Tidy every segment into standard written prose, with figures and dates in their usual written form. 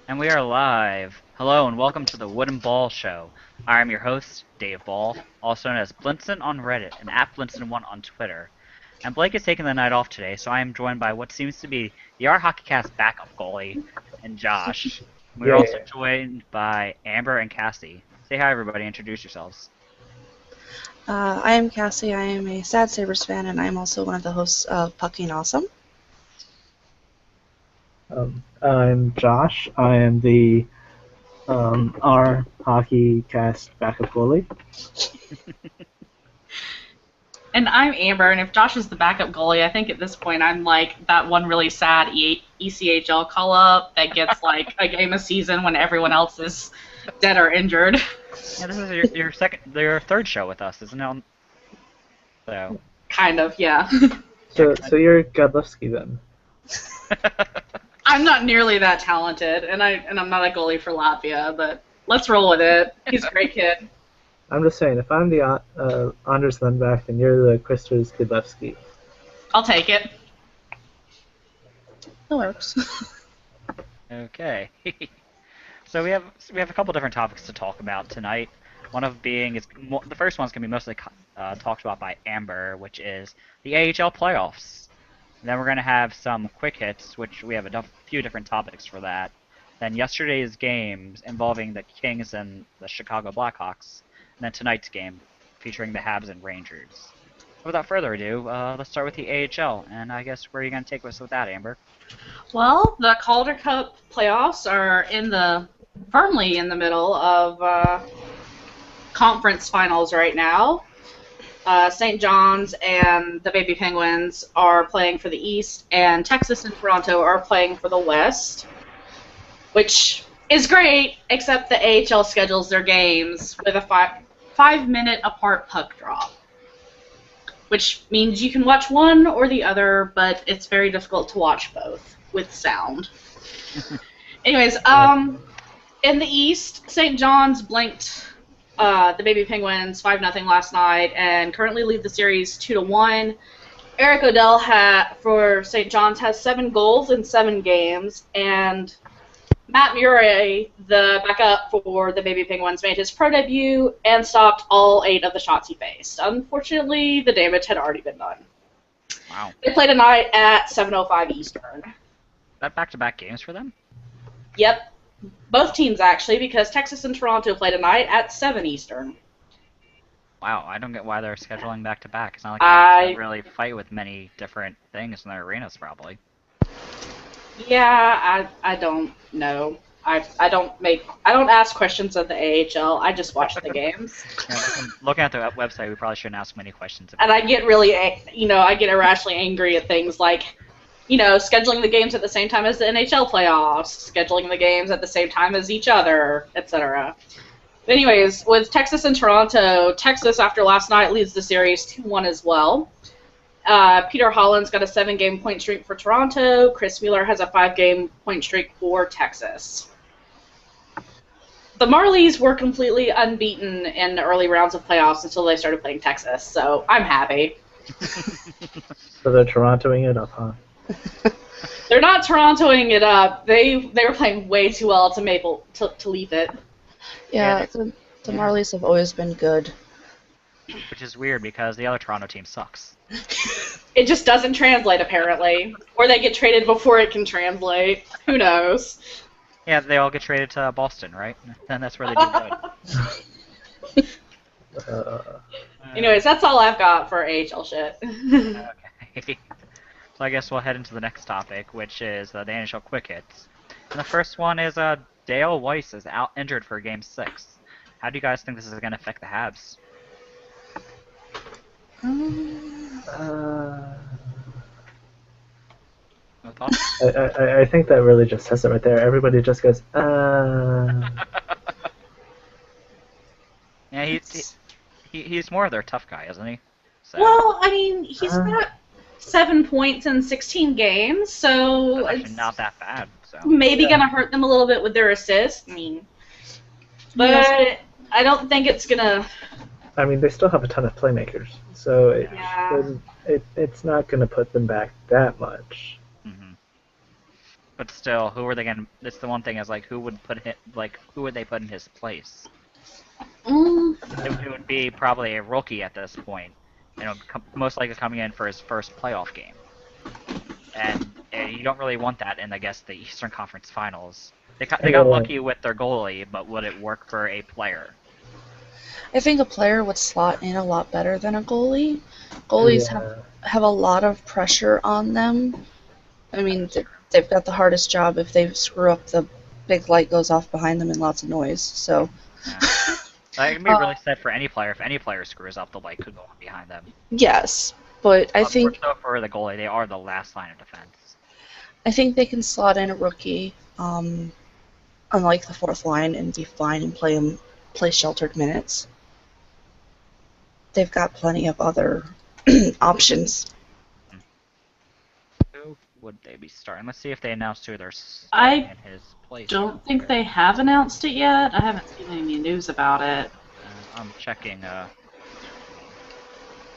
And we are live. Hello and welcome to the Wooden Ball Show. I am your host, Dave Ball, also known as Blinson on Reddit and at Blinson1 on Twitter. And Blake is taking the night off today, so I am joined by what seems to be the Our HockeyCast backup goalie, and Josh. We are also Yeah. joined by Amber and Cassie. Say hi, everybody. Introduce yourselves. I am Cassie. I am a Sad Sabres fan, and I'm also one of the hosts of Pucking Awesome. I'm Josh. I am the our hockey cast backup goalie. And I'm Amber, and if Josh is the backup goalie, I think at this point I'm like that one really sad ECHL call-up that gets like a game a season when everyone else is dead or injured. Yeah, this is your third show with us, isn't it? So. Kind of, yeah. So you're Godlewski then. I'm not nearly that talented, and I'm not a goalie for Latvia, but let's roll with it. He's a great kid. I'm just saying, if I'm the Anders Lundback and you're the Kristers Godlewski. I'll take it. That works. Okay. So we have a couple different topics to talk about tonight. One of being is the first one's gonna be mostly talked about by Amber, which is the AHL playoffs. And then we're gonna have some quick hits, which we have a few different topics for that. Then yesterday's games involving the Kings and the Chicago Blackhawks, and then tonight's game featuring the Habs and Rangers. Without further ado, let's start with the AHL, and I guess where are you gonna take us with that, Amber? Well, the Calder Cup playoffs are firmly in the middle of conference finals right now. St. John's and the Baby Penguins are playing for the East, and Texas and Toronto are playing for the West, which is great, except the AHL schedules their games with a 5-minute apart puck drop, which means you can watch one or the other, but it's very difficult to watch both with sound. Anyways, in the East, St. John's blanked the Baby Penguins 5-0 last night and currently lead the series 2-1. Eric Odell for St. John's has 7 goals in 7 games, and Matt Murray, the backup for the Baby Penguins, made his pro debut and stopped all 8 of the shots he faced. Unfortunately, the damage had already been done. Wow. They play tonight at 7:05 Eastern. That back-to-back games for them? Yep. Both teams, actually, because Texas and Toronto play tonight at 7 Eastern. Wow, I don't get why they're scheduling back-to-back. It's not like they have to really fight with many different things in their arenas, probably. Yeah, I don't know. I don't ask questions of the AHL. I just watch the games. Yeah, looking at the website, we probably shouldn't ask many questions. And I get really, I get irrationally angry at things like, scheduling the games at the same time as the NHL playoffs, scheduling the games at the same time as each other, etc. Anyways, with Texas and Toronto, Texas after last night leads the series 2-1 as well. Peter Holland's got a 7-game point streak for Toronto. Chris Wheeler has a 5-game point streak for Texas. The Marlies were completely unbeaten in the early rounds of playoffs until they started playing Texas, so I'm happy. So they're Torontoing it up, huh? They're not Torontoing it up. They were playing way too well to leave it. Yeah, the Marlies have always been good. Which is weird because the other Toronto team sucks. It just doesn't translate, apparently. Or they get traded before it can translate. Who knows? Yeah, they all get traded to Boston, right? And that's where they do good. Anyways, that's all I've got for AHL shit. Okay. So I guess we'll head into the next topic, which is the NHL Quick Hits. And the first one is Dale Weiss is out injured for Game 6. How do you guys think this is going to affect the Habs? No thoughts? I think that really just says it right there. Everybody just goes, Yeah, he's more of their tough guy, isn't he? So. Well, I mean, he's got 7 points in 16 games, so That's it's not that bad. So. maybe going to hurt them a little bit with their assists. I mean, but I don't think it's going to... I mean, they still have a ton of playmakers, so Yeah. it's not going to put them back that much. Mm-hmm. But still, who are they gonna? That's the one thing is like, who would who would they put in his place? Mm, It would be probably a rookie at this point, most likely coming in for his first playoff game. And you don't really want that in, I guess, the Eastern Conference Finals. They got lucky with their goalie, but would it work for a player? I think a player would slot in a lot better than a goalie. Goalies have a lot of pressure on them. I mean, they've got the hardest job. If they screw up, the big light goes off behind them and lots of noise. So. Yeah. That can be really sad for any player. If any player screws up, the light could go on behind them. Yes, but I think So for the goalie, they are the last line of defense. I think they can slot in a rookie, unlike the fourth line, and be fine and play sheltered minutes. They've got plenty of other options. Who would they be starting? Let's see if they announced who they're I starting in his place. don't think they have announced it yet. I haven't seen any news about it. I'm checking.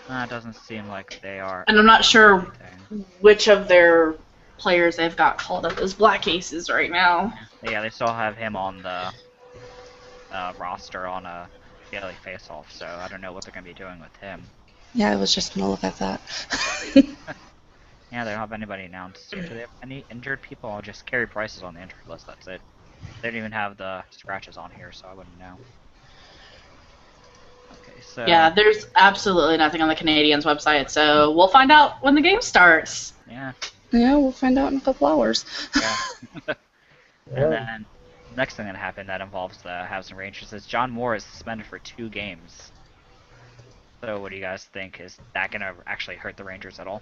It doesn't seem like they are. And I'm not sure anything. which of their players they've got called up as Black Aces right now. Yeah, they still have him on the roster on a daily face-off, so I don't know what they're gonna be doing with him. Yeah, I was just gonna look at that. Yeah, they don't have anybody announced. Do they have any injured people? I'll just Carey Price is on the injured list. That's it. They don't even have the scratches on here, so I wouldn't know. Okay, so Yeah, there's absolutely nothing on the Canadians website, so we'll find out when the game starts. yeah, Yeah, we'll find out in a couple hours. yeah. Yeah. And then next thing that happened that involves the Habs and Rangers is John Moore is suspended for 2 games. So what do you guys think? Is that gonna actually hurt the Rangers at all?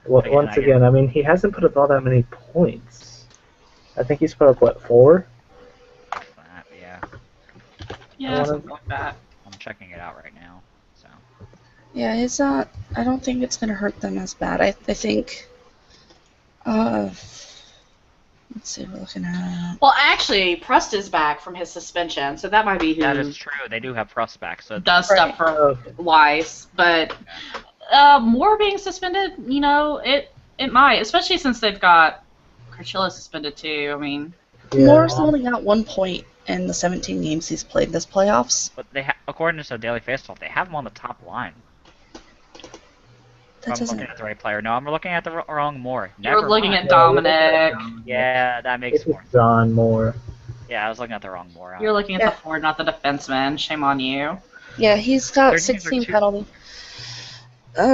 Well, Again, once again, I mean, he hasn't put up all that many points. I think he's put up, what, 4? Yeah, Yeah, I something like that. I'm checking it out right now. So Yeah, it's not. I don't think it's gonna hurt them as bad. I think. Let's see, we're looking at. Well, actually, Prust is back from his suspension, so that might be who that is true. They do have Prust back, so does stuff for Okay. Weiss. But Moore being suspended, it might, especially since they've got Crachilla suspended too. I mean, Yeah. Moore's only got 1 point in the 17 games he's played this playoffs. But according to Daily Faceoff, they have him on the top line. That I'm doesn't. looking at the right player. No, I'm looking at the wrong Moore. you're Never looking mind. at Dominic. Yeah, that makes It's more sense. John Moore. Yeah, I was looking at the wrong Moore. You're looking at Yeah. the forward, not the defenseman. Shame on you. Yeah, he's got 13 or 16 2. penalty.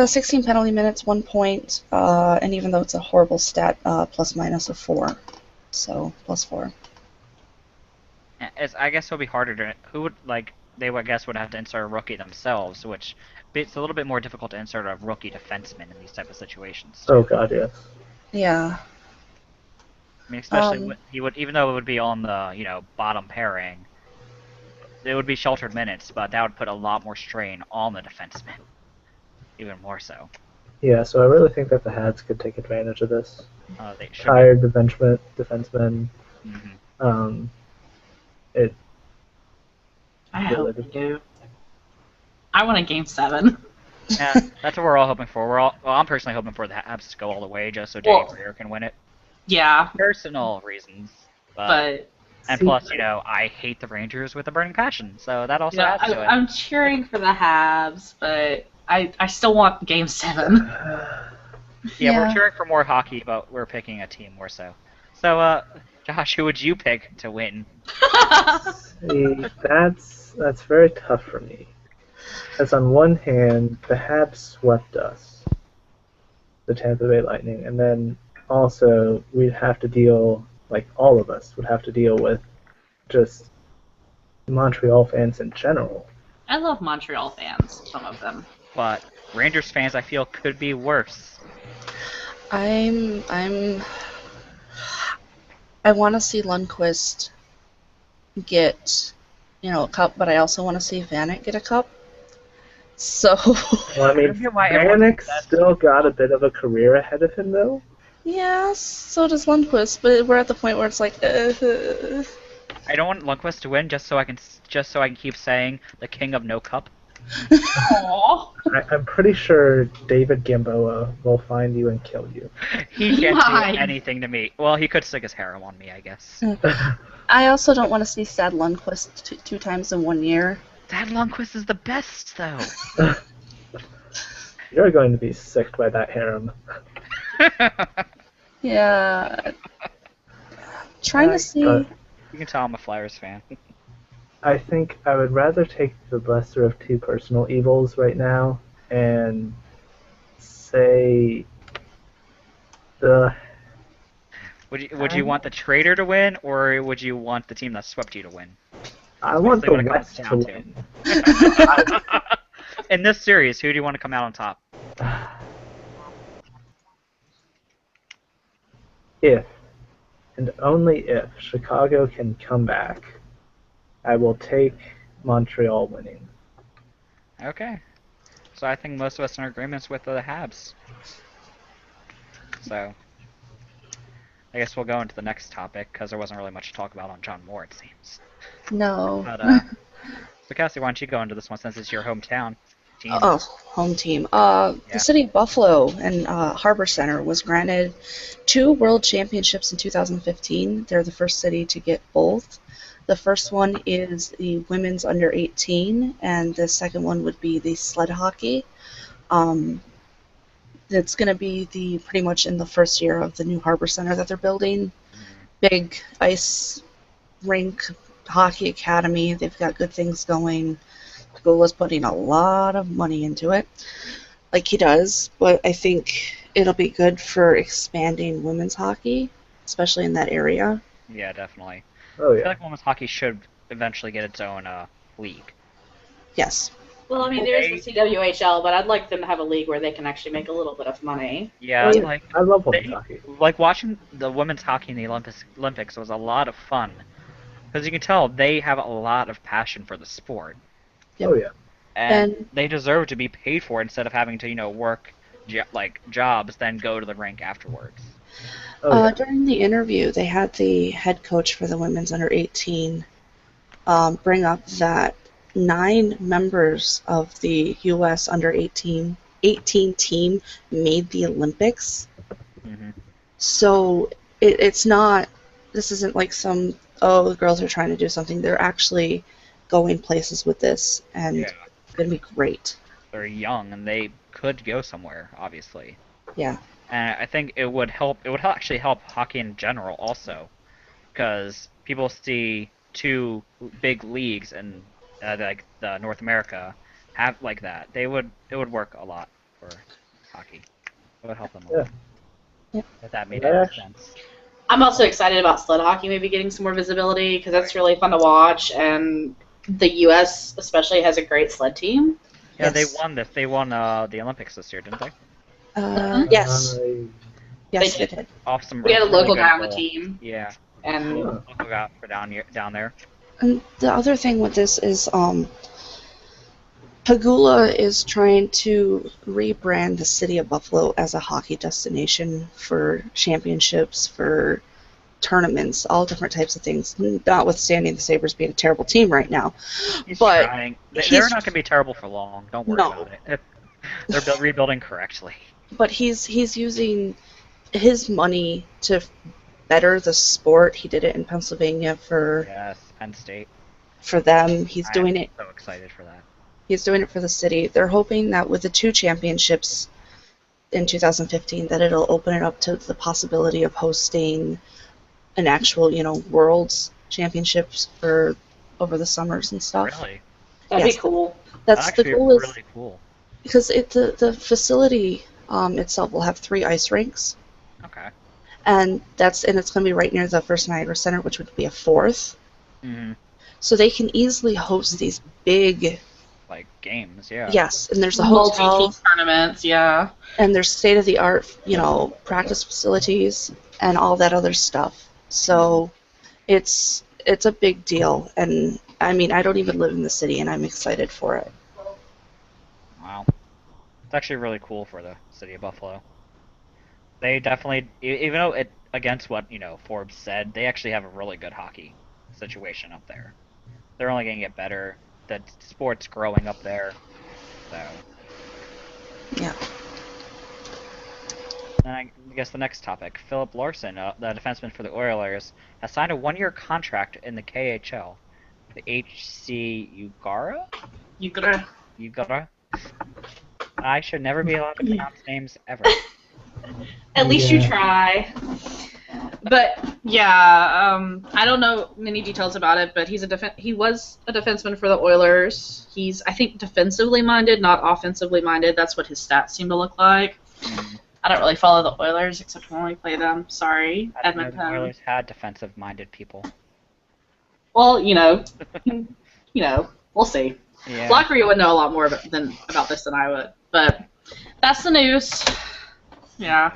16 penalty minutes, 1 point, and even though it's a horrible stat, plus minus of 4, so plus 4. I guess it'll be harder to. Who would they would guess would have to insert a rookie themselves, which it's a little bit more difficult to insert a rookie defenseman in these type of situations. Oh, God, yes. Yeah. I mean, especially he would, even though it would be on the bottom pairing, it would be sheltered minutes, but that would put a lot more strain on the defenseman, even more so. Yeah, so I really think that the Habs could take advantage of this. They should. Tired defensemen. Mm-hmm. I Yeah, hope they they do. I want a game 7. Yeah, that's what we're all hoping for. I'm personally hoping for the Habs to go all the way, just so Danny Well- Briere can win it. Yeah, Personal reasons, but and plus, I hate the Rangers with a burning passion, so that also yeah, adds to it. I'm cheering for the Habs, but I still want game 7. Yeah, we're Yeah. cheering for more hockey, but we're picking a team more so. So, Josh, who would you pick to win? See, that's very tough for me. Because on one hand, the Habs swept us, the Tampa Bay Lightning, and then also we'd have to deal, all of us would have to deal with just Montreal fans in general. I love Montreal fans, some of them. But Rangers fans, I feel, could be worse. I want to see Lundqvist get, a cup, but I also want to see Vanek get a cup. So, Well, I mean, I don't get why everyone Vanek thinks that. still got a bit of a career ahead of him, though. yeah, so does Lundqvist, but we're at the point where it's like, I don't want Lundqvist to win just so I can keep saying the king of no cup. Aww. I'm pretty sure David Gamboa will find you and kill you. He He can't might. do anything to me. Well, he could stick his harem on me, I guess. I also don't want to see Sad Lundquist two times in 1 year. Dad Lundquist is the best, though. You're going to be sick by that harem. Yeah. Trying to see. But You can tell I'm a Flyers fan. I think I would rather take the lesser of two personal evils right now and say the Would you want the traitor to win, or would you want the team that swept you to win? I want Basically the what it comes West to down win. In this series, who do you want to come out on top? If and only if Chicago can come back, I will take Montreal winning. Okay. So I think most of us are in agreement with the Habs. So I guess we'll go into the next topic because there wasn't really much to talk about on John Moore, it seems. No. But so Cassie, why don't you go into this one since it's your hometown team? Oh, home team. Yeah. The city of Buffalo and Harbor Center was granted 2 world championships in 2015. They're the first city to get both. The first one is the women's under 18, and the second one would be the sled hockey. It's going to be pretty much in the first year of the new Harbor Center that they're building. Big ice rink, hockey academy. They've got good things going. Pagula's putting a lot of money into it, like he does, but I think it'll be good for expanding women's hockey, especially in that area. Yeah, definitely. Oh I feel yeah. like women's hockey should eventually get its own league. Yes. Well, I mean, there's the CWHL, but I'd like them to have a league where they can actually make a little bit of money. Yeah, Oh, yeah. like I love they, women's hockey. like watching the women's hockey in the Olympics was a lot of fun because you can tell they have a lot of passion for the sport, Oh yeah. and they deserve to be paid for it instead of having to work jobs then go to the rink afterwards. Oh yeah. During the interview, they had the head coach for the women's under 18 bring up that 9 members of the U.S. under 18 team made the Olympics. Hmm. So it's not, this isn't like some, oh, the girls are trying to do something. They're actually going places with this, and Yeah, it's going to be great. they're young and they could go somewhere, obviously. Yeah. And I think it would help. It would actually help hockey in general also, because people see 2 big leagues in like the North America have like that. It would work a lot for hockey. It would help them a lot. Yeah. If that made Yeah. any sense. I'm also excited about sled hockey maybe getting some more visibility because that's really fun to watch, and the U.S. especially has a great sled team. Yeah, Yes. They won the Olympics this year, didn't they? Yes. Yes, They they did. Off some We had a really local good guy on the goal. team, Yeah, and Yeah. local guy for down there. And the other thing with this is Pagula is trying to rebrand the city of Buffalo as a hockey destination for championships, for tournaments, all different types of things, notwithstanding the Sabres being a terrible team right now. He's But trying. They're he's- not going to be terrible for long. Don't worry No. about it. They're rebuilding correctly. But he's using his money to better the sport. He did it in Pennsylvania for Yes, Penn State. them. He's I doing am it. So excited for that. He's doing it for the city. They're hoping that with the 2 championships in 2015, that it'll open it up to the possibility of hosting an actual, World's Championships for over the summers and stuff. Really, that'd Yes. be cool. That's the actually goal, is really cool. because the facility itself will have 3 ice rinks, Okay. and it's going to be right near the First Niagara Center, which would be a 4th. Hmm. So they can easily host these big, Like games, yeah. yes, and there's a hotel, Multi-team tournaments, yeah. and there's state-of-the-art, practice facilities and all that other stuff. So it's a big deal, and I mean, I don't even live in the city, and I'm excited for it. Wow. It's actually really cool for the city of Buffalo. They definitely, even though it against what Forbes said, they actually have a really good hockey situation up there. They're only going to get better. the sports growing up there. So. Yeah. And I guess the next topic, Philip Larson, the defenseman for the Oilers, has signed a 1-year contract in the KHL. The HC Ugara? Ugara? I should never be allowed to pronounce names ever. At least you try. But yeah, I don't know many details about it, but he was a defenseman for the Oilers. He's, I think, defensively minded, not offensively minded. That's what his stats seem to look like. I don't really follow the Oilers except when we play them. Sorry, I didn't know Edmonton. the Oilers had defensive-minded people. Well, we'll see. Yeah. Lockery would know a lot more about this than I would, but that's the news. Yeah.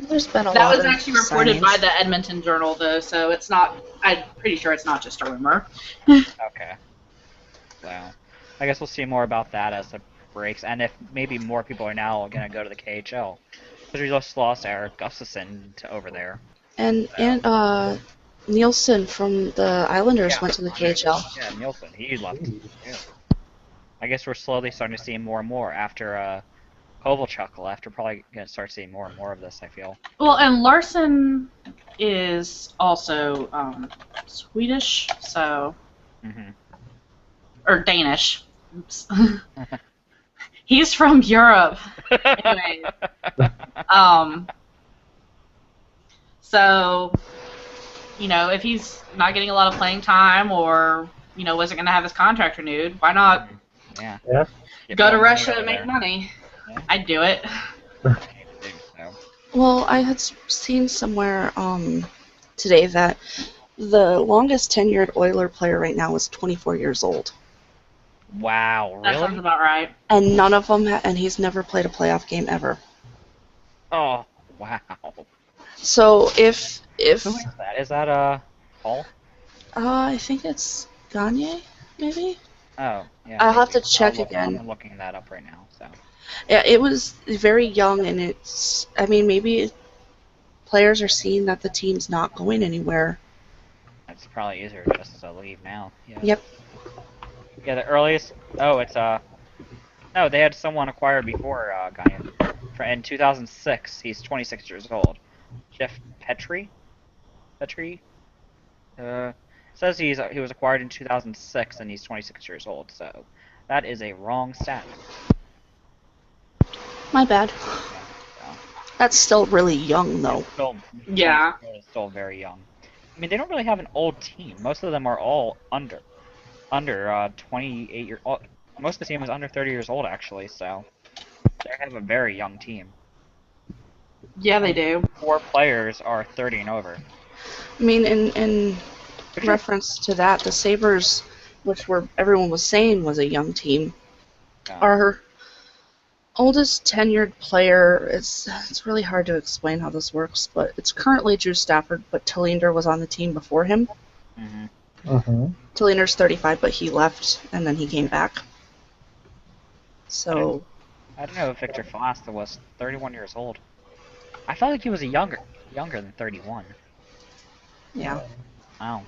There's been a That lot was of actually reported signings. by the Edmonton Journal, though, so it's not. I'm pretty sure it's not just a rumor. Okay. So, I guess we'll see more about that as it breaks, and if maybe more people are now going to go to the KHL. Because we just lost Eric Gustafson to over there. And Nielsen from the Islanders Yeah. went to the KHL. Yeah, Nielsen, he left. Yeah. I guess we're slowly starting to see more and more after Kovalchuk left. We're probably going to start seeing more and more of this, I feel. Well, and Larson is also Swedish, so Mm-hmm. or Danish. Oops. He's from Europe. Anyway, so if he's not getting a lot of playing time or wasn't going to have his contract renewed, why not Yeah. Yeah. Get go to more money Russia over and make there. money? Yeah. I'd do it. So. Well, I had seen somewhere today that the longest tenured Oiler player right now is 24 years old, Wow, That sounds really? about right. and none of them, and he's never played a playoff game ever. Oh, wow. So if Who is that? Is that Paul? I think it's Gagne, maybe. Oh, yeah. I'll have maybe. to check I'm again. looking that up right now. So. Yeah, it was very young, and maybe players are seeing that the team's not going anywhere. It's probably easier just to leave now. Yeah. Yep. Yeah, the earliest. Oh, it's No, they had someone acquired before Gagne. In 2006, he's 26 years old. Jeff Petrie. Petrie. Says he was acquired in 2006 and he's 26 years old. So that is a wrong stat. My bad. So, That's still really young, though. still, Yeah. Still very young. I mean, they don't really have an old team. Most of them are all under 28 years old. Most of the team is under 30 years old, actually, so they have a very young team. Yeah, they do. 4 players are 30 and over. I mean, in reference to that, the Sabres, which everyone was saying was a young team, Yeah. our oldest tenured player, it's really hard to explain how this works, but it's currently Drew Stafford, but Tillinger was on the team before him. hmm Mm-hmm. Tillinger's 35, but he left, and then he came back. So, I don't know if Victor Falasta was 31 years old. I felt like he was younger than 31. yeah. Wow.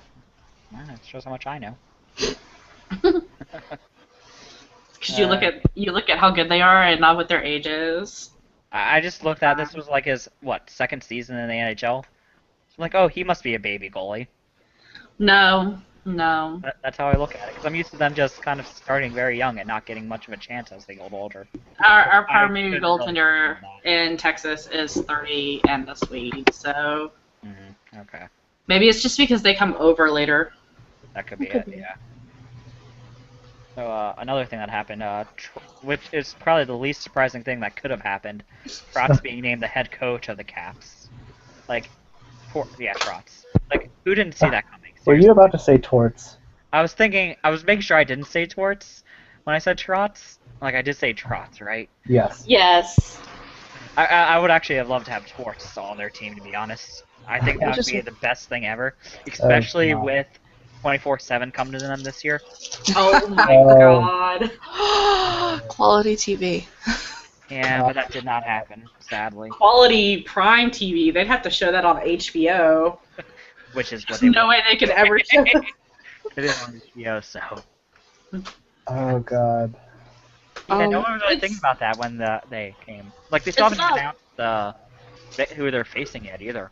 Well, it shows how much I know. Because you look at how good they are and not what their age is. I just looked at this was like his second season in the NHL. I'm like, oh, he must be a baby goalie. No. That's how I look at it, because I'm used to them just kind of starting very young and not getting much of a chance as they get older. Our I primary couldn't goaltender really in Texas is 30 and a Swede, so Okay, maybe it's just because they come over later. that could be Could it. be. Yeah. So another thing that happened, which is probably the least surprising thing that could have happened, Trotz being named the head coach of the Caps. Trotz. Like, who didn't see that coming? Were you about to say torts? I was making sure I didn't say Torts when I said Trotz. Like, I did say Trotz, right? Yes. Yes. I would actually have loved to have Torts on their team, to be honest. I think that would be the best thing ever, especially wow. with 24/7 coming to them this year. Oh my Oh. god. Quality TV. Yeah, but that did not happen, sadly. Quality prime TV. They'd have to show that on HBO. Which is what There's they no way they could ever show it. It is on HBO, so. Oh god. Yeah, no one was really it's- thinking about that when they came. Like, they still It's haven't not- announced who they're facing yet either.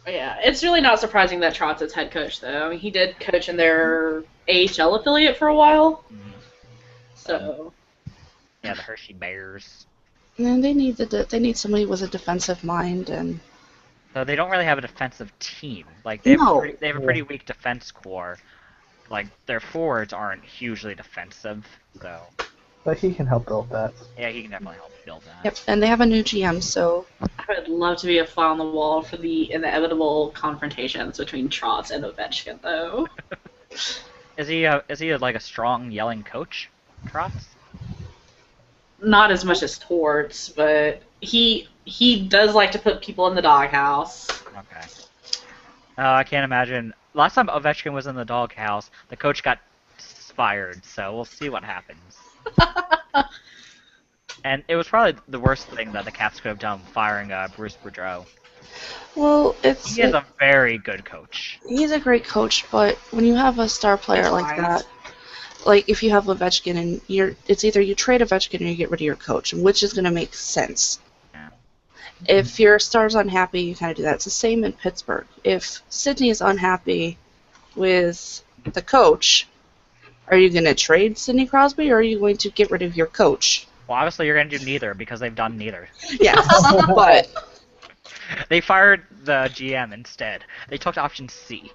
Yeah, it's really not surprising that Trotz is head coach, though. I mean, he did coach in their AHL affiliate for a while, Mhm. so Yeah, the Hershey Bears. And they need somebody with a defensive mind, and So they don't really have a defensive team. Like, they have, No. they have a pretty weak defense core. Like, their forwards aren't hugely defensive, so But he can help build that. yeah, he can definitely help build that. yep, and they have a new GM, so I would love to be a fly on the wall for the inevitable confrontations between Trotz and Ovechkin, though. Is he like a strong yelling coach, Trotz? Not as much as Torts, but he does like to put people in the doghouse. Okay. I can't imagine. Last time Ovechkin was in the doghouse, the coach got fired, so we'll see what happens. And it was probably the worst thing that the Caps could have done, firing Bruce Boudreau. well, He is a very good coach. he's a great coach, but when you have a star player It's like fine. that, like if you have Ovechkin and it's either you trade Ovechkin or you get rid of your coach, and which is going to make sense. Yeah. If your star's unhappy, you kind of do that. It's the same in Pittsburgh. If Sidney is unhappy with the coach, are you going to trade Sidney Crosby or are you going to get rid of your coach? Well, obviously you're going to do neither because they've done neither. Yes, but They fired the GM instead. They took option C.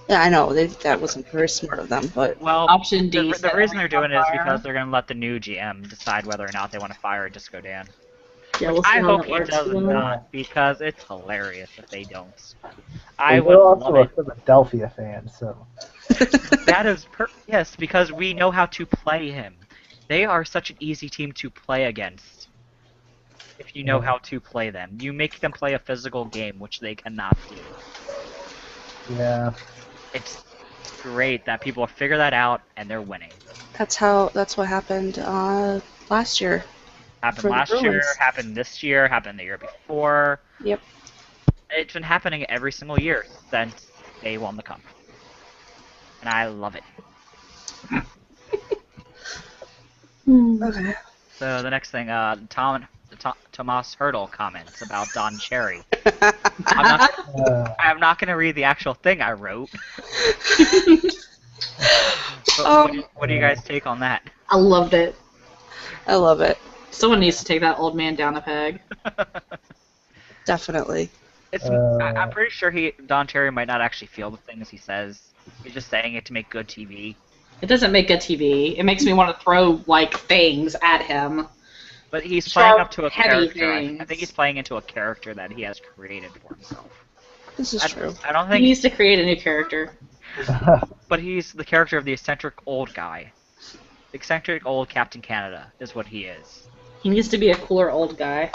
yeah, I know that wasn't very smart of them, but Well, Option D. the reason they're doing it is fire. because they're going to let the new GM decide whether or not they want to fire Disco Dan. Yeah, we'll see I how hope that he works. does not, because it's hilarious if they don't. I We're would also love a it. Philadelphia fan, so That is yes, because we know how to play him. They are such an easy team to play against. If you know how to play them, you make them play a physical game, which they cannot do. yeah. It's great that people figure that out and they're winning. that's what happened last year. Happened For the last year, Bruins. happened this year, happened the year before. Yep. It's been happening every single year since they won the cup. And I love it. Okay. So the next thing, Tomas Hurdle comments about Don Cherry. I'm not gonna read the actual thing I wrote. But what do you guys take on that? I loved it. I love it. Someone needs to take that old man down a peg. Definitely. I'm pretty sure Don Cherry might not actually feel the things he says. He's just saying it to make good TV. It doesn't make good TV. It makes me want to throw like things at him. But he's playing Sharp, up to a heavy character. I things. think he's playing into a character that he has created for himself. This is true. I don't He think, needs to create a new character. but he's the character of the eccentric old guy. The eccentric old Captain Canada is what he is. He needs to be a cooler old guy.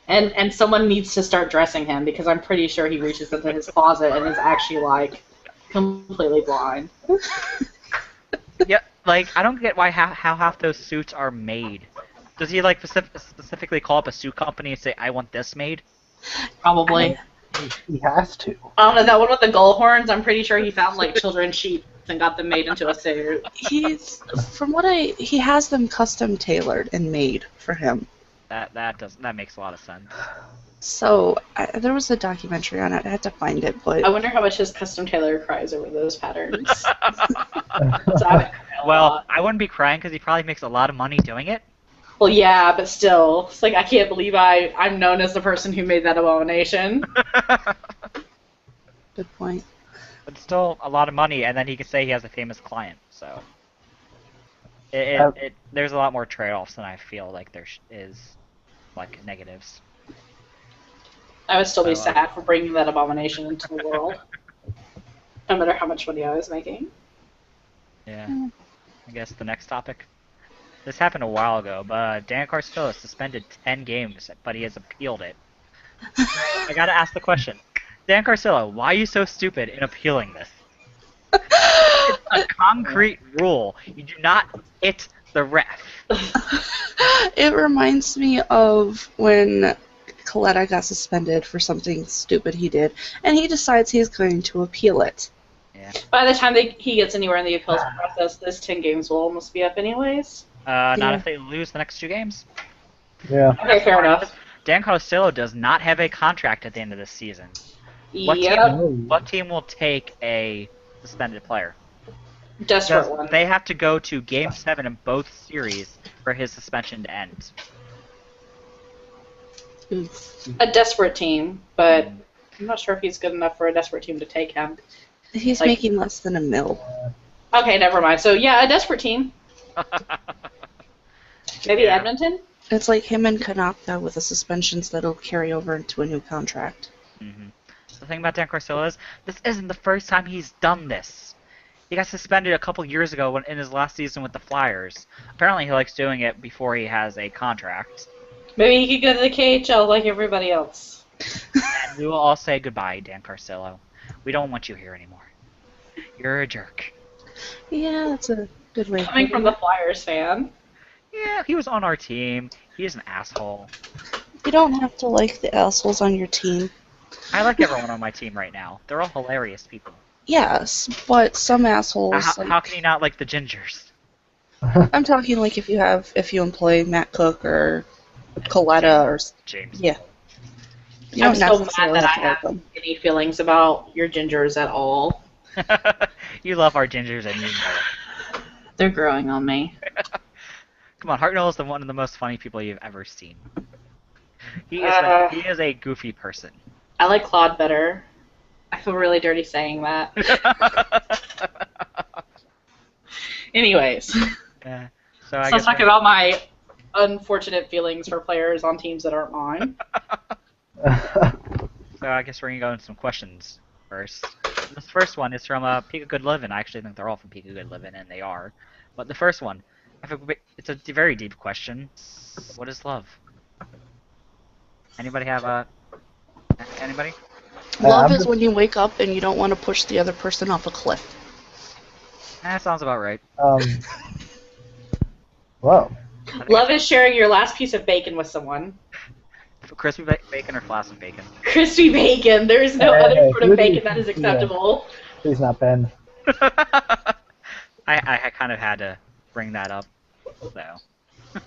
And someone needs to start dressing him because I'm pretty sure he reaches into his closet and is actually like completely blind. Yeah, like I don't get why how half those suits are made. Does he like specifically call up a suit company and say, "I want this made"? Probably. He has to. I don't know, that one with the gull horns, I'm pretty sure he found like children's sheep and got them made into a suit. He has them custom tailored and made for him. That makes a lot of sense. So there was a documentary on it. I had to find it, but I wonder how much his custom tailor cries over those patterns. Well, I wouldn't be crying because he probably makes a lot of money doing it. Well, yeah, but still, it's like I can't believe I'm known as the person who made that abomination. good point. But still a lot of money, and then he could say he has a famous client. So there's a lot more trade-offs than I feel like there is, like negatives. I would still be sad for bringing that abomination into the world, no matter how much money I was making. Yeah. I guess the next topic. This happened a while ago, but Dan Carcillo suspended 10 games, but he has appealed it. I gotta ask the question. Dan Carcillo, why are you so stupid in appealing this? It's a concrete rule. You do not hit the ref. It reminds me of when Coletta got suspended for something stupid he did, and he decides he's going to appeal it. Yeah. By the time he gets anywhere in the appeals process, those 10 games will almost be up anyways. Not Yeah. if they lose the next 2 games. Yeah. Okay, fair enough. Dan Carcillo does not have a contract at the end of this season. What Yep, team? What team will take a suspended player? desperate Because one. they have to go to Game 7 in both series for his suspension to end. Oof. A desperate team, but I'm not sure if he's good enough for a desperate team to take him. He's Like- making less than $1 million. Okay, never mind. So yeah, a desperate team. Maybe Yeah. Edmonton? It's like him and Kanaka with the suspensions that'll carry over into a new contract. Mhm. The thing about Dan Carcillo is, this isn't the first time he's done this. He got suspended a couple years ago in his last season with the Flyers. Apparently he likes doing it before he has a contract. Maybe he could go to the KHL like everybody else. And we will all say goodbye, Dan Carcillo. We don't want you here anymore. You're a jerk. Yeah, that's a good way. of Coming from putting the Flyers fan. Yeah, he was on our team. He is an asshole. it. You don't have to like the assholes on your team. I like everyone on my team right now. They're all hilarious people. Yes, but some assholes. How can you not like the Gingers? I'm talking like if you employ Matt Cook or Coletta or James. yeah. You I'm don't so mad necessarily that I have to like have them. any feelings about your gingers at all. You love our Gingers and you know it. They're growing on me. Come on, Hartnell is one of the most funny people you've ever seen. He is a goofy person. I like Claude better. I feel really dirty saying that. Anyways, Yeah. So I so let's guess talk about my unfortunate feelings for players on teams that aren't mine. we're gonna go into some questions first. This first one is from Pika Good Livin'. I actually think they're all from Pika Good Livin', and they are. But the first one, it's a very deep question. What is love? Anybody have anybody? Love I'm is when you wake up and you don't want to push the other person off a cliff. That sounds about right. Whoa. I think Love is sharing your last piece of bacon with someone. it's crispy bacon or flaccid bacon. Crispy bacon. There is no Hey, other hey, sort of really? bacon that is acceptable. Please not Ben. I kind of had to bring that up, so.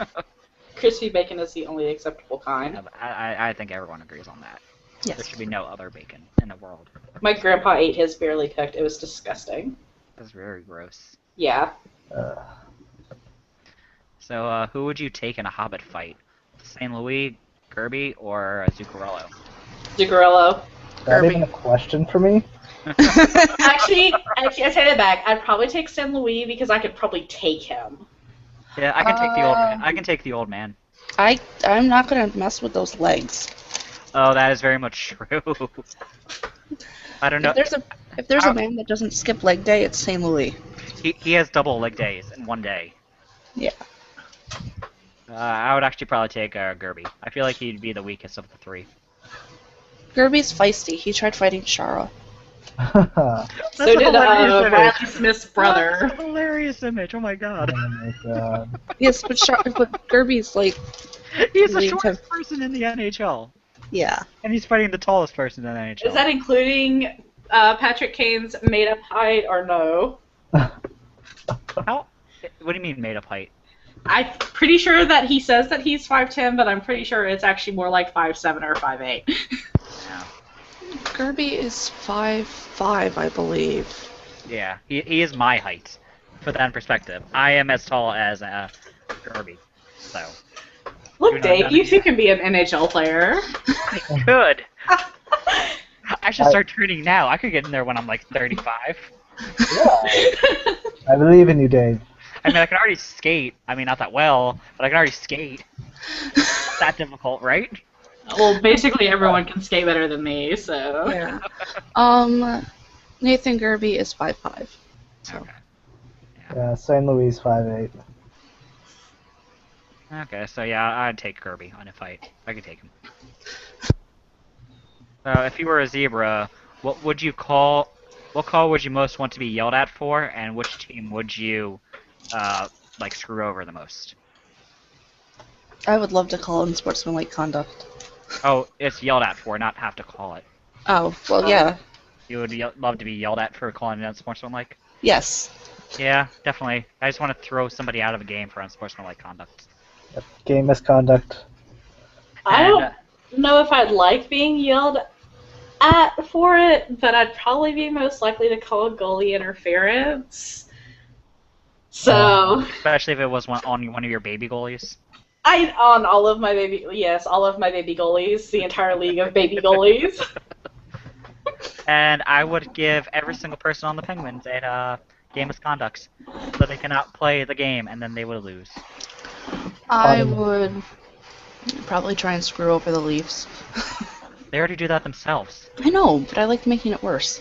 Crispy bacon is the only acceptable kind. Yeah, but I think everyone agrees on that. There Yes. should be no other bacon in the world. My grandpa ate his barely cooked. It was disgusting. That's very gross. Yeah. So, who would you take in a Hobbit fight? St. Louis, Kirby, or Zuccarello? Zuccarello. Is that even a question for me? Actually, I take that back. I'd probably take San Luis because I could probably take him. Yeah, I can take the old man. I can take the old man. I'm not gonna mess with those legs. Oh, that is very much true. I don't know. If there's a man that doesn't skip leg day, it's St. Louis. He has double leg days in one day. Yeah. I would actually probably take Gerby. I feel like he'd be the weakest of the 3. Gerby's feisty. He tried fighting Shara. So did Riley Smith's brother. That's a hilarious image. Oh my god. Oh my god. Yes, but Gerby's like, He's the Really shortest person in the NHL. yeah. And he's fighting the tallest person in the NHL. Is that including Patrick Kane's made-up height or no? How? What do you mean made up height? I'm pretty sure that he says that he's 5'10", but I'm pretty sure it's actually more like 5'7" or 5'8". Yeah. Gerby is 5'5", I believe. Yeah, he is my height. Put that in perspective. I am as tall as Gerby. So. Look, Dave, you too can be an NHL player. I could. I should start training now. I could get in there when I'm like 35. Yeah. I believe in you, Dave. I mean, I can already skate. I mean, not that well, but I can already skate. It's that difficult, right? Well, basically everyone can skate better than me, so. Yeah. Nathan Gerby is 5'5". So. Okay. Yeah, St. Louis 5'8". Okay, so yeah, I'd take Kirby on a fight. I could take him. So if you were a zebra, what would you call? What call would you most want to be yelled at for, and which team would you like screw over the most? I would love to call unsportsmanlike conduct. Oh, it's yelled at for, not have to call it. Oh, well, yeah. You would love to be yelled at for calling it unsportsmanlike? Yes. Yeah, definitely. I just want to throw somebody out of a game for unsportsmanlike conduct. Game misconduct. I And, don't know if I'd like being yelled at for it, but I'd probably be most likely to call goalie interference. So especially if it was on one of your baby goalies. on all of my baby goalies, the entire league of baby goalies. And I would give every single person on the Penguins a game misconduct, so they cannot play the game, and then they would lose. I would probably try and screw over the Leafs. They already do that themselves. I know, but I like making it worse.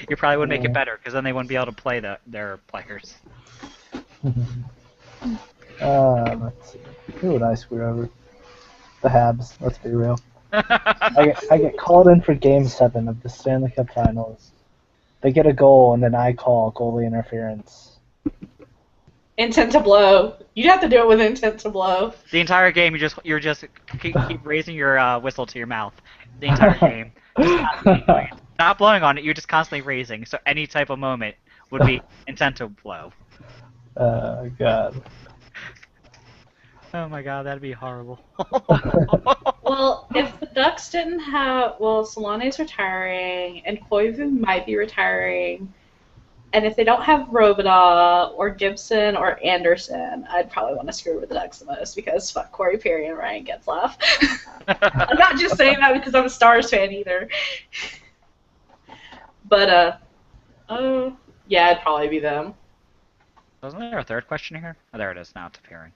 You probably would make it better, because then they wouldn't be able to play their players. Let's see. Who would I screw over? The Habs. Let's be real. I get called in for Game 7 of the Stanley Cup Finals. They get a goal, and then I call goalie interference. Intent to blow. You'd have to do it with intent to blow. The entire game, you're just keep raising your whistle to your mouth. The entire game, just constantly doing it. Not blowing on it. You're just constantly raising. So any type of moment would be intent to blow. God. Oh my god, that'd be horrible. Well, if the Ducks didn't have... Well, Solane's retiring, and Koivu might be retiring. And if they don't have Robidas, or Gibson, or Anderson, I'd probably want to screw with the Ducks the most, because fuck Corey Perry and Ryan Getzlaf. I'm not just saying that because I'm a Stars fan either. But, yeah, it'd probably be them. Wasn't there a third question here? Oh, there it is now. It's appearing.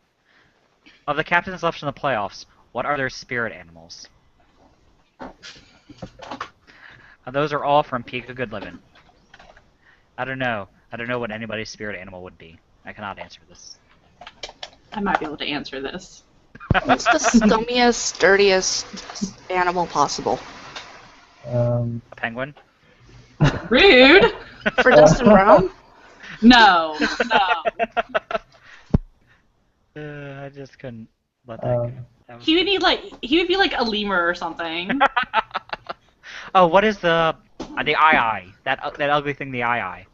Of the captains left in the playoffs, what are their spirit animals? Those are all from Peak of Good Living. I don't know. I don't know what anybody's spirit animal would be. I cannot answer this. I might be able to answer this. What's the scummiest, dirtiest animal possible? A penguin? Rude! For Dustin Brown? No. I just couldn't let that go. That was- He would be like a lemur or something. Oh, what is the eye? That ugly thing, the eye.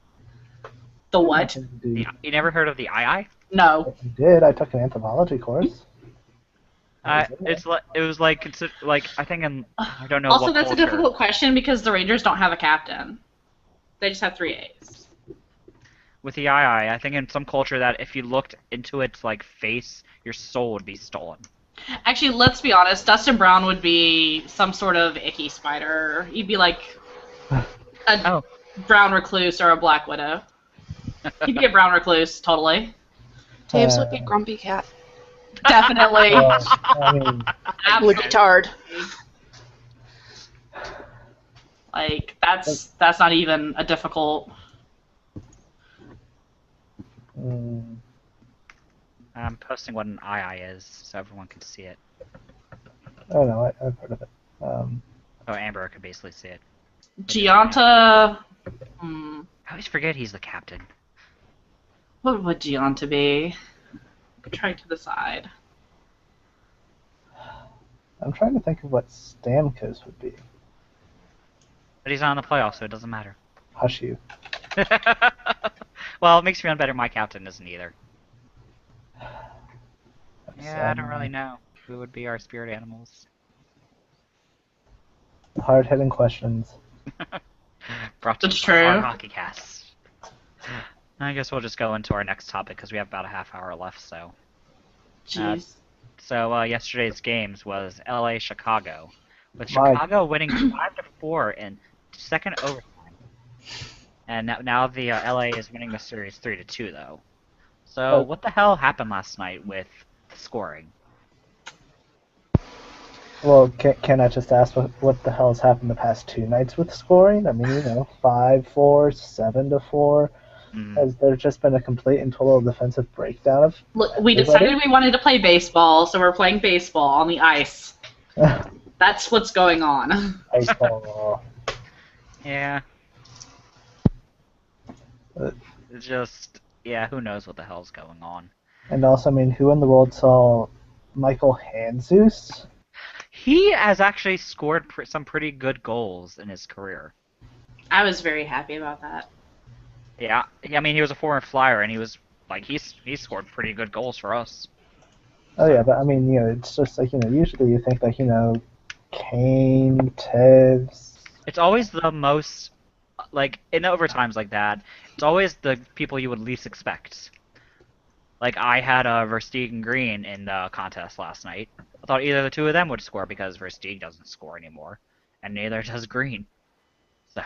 The what? You never heard of the eye? No. I did. I took an anthropology course. It was like I think I don't know. Also, what that's culture. a difficult question because the Rangers don't have a captain. They just have 3 A's. With the eye, I think in some culture that if you looked into its like face, your soul would be stolen. Actually, let's be honest. Dustin Brown would be some sort of icky spider. He'd be like a brown recluse or a black widow. He'd be a brown recluse, totally. Taves would be Grumpy Cat. Definitely. I mean, Woody Tard. Like that's not even a difficult. I'm posting what an eye is so everyone can see it. oh no, I've heard of it. Oh, Amber could basically see it. Gianta. I always forget he's the captain. What would Gianta be? I'm trying to decide. I'm trying to think of what Stamkos would be. But he's not in the playoffs, so it doesn't matter. Hush you. Well, it makes me feel better. My captain isn't either. Yeah, I don't really know who would be our spirit animals. Hard-hitting questions. Brought to That's you true. by Hockey Cast. I guess we'll just go into our next topic because we have about a half hour left. So, Jeez. Yesterday's games was LA Chicago, with My- Chicago winning 5-4 in second overtime. And now the LA is winning the series 3-2 though. So what the hell happened last night with scoring? Well, can I just ask what the hell has happened the past 2 nights with scoring? I mean, 5-4, 7-4. Has there just been a complete and total defensive breakdown of? Look, we decided we wanted to play baseball, so we're playing baseball on the ice. That's what's going on. Baseball. Yeah. It's just, who knows what the hell's going on. And also, I mean, who in the world saw Michael Handzus? He has actually scored some pretty good goals in his career. I was very happy about that. Yeah, I mean, he was a foreign flyer, and he was like he scored pretty good goals for us. Oh yeah, but I mean, it's just like usually you think like Kane, Tevez. It's always the most like in overtimes like that. It's always the people you would least expect. Like I had Versteegen Green in the contest last night. I thought either the two of them would score because Versteegen doesn't score anymore, and neither does Green. So.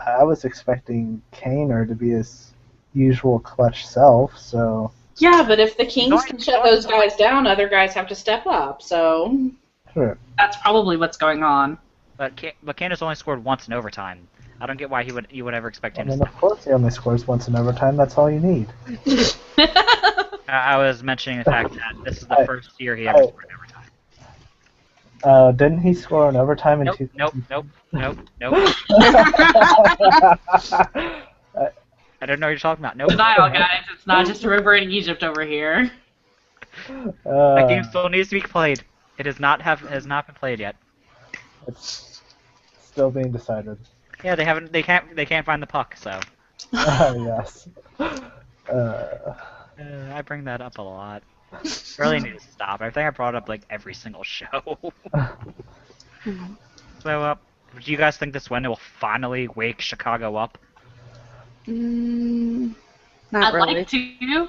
I was expecting Kaner to be his usual clutch self, so. Yeah, but if the Kings can shut those guys down, other guys have to step up. So Sure. that's probably what's going on. But Kaner's only scored once in overtime. I don't get why you would ever expect him to. Of course, he only scores once in overtime. That's all you need. I was mentioning the fact that this is the first year he ever scored in overtime. Didn't he score in overtime in Nope. I don't know what you're talking about. Nope. Denial, guys. It's not just a river in Egypt over here. That game still needs to be played. It has not been played yet. It's still being decided. Yeah, they haven't. They can't find the puck. So. Yes. I bring that up a lot. Really need to stop. I think I brought it up like every single show. So, do you guys think this win will finally wake Chicago up? Not I'd really. like to.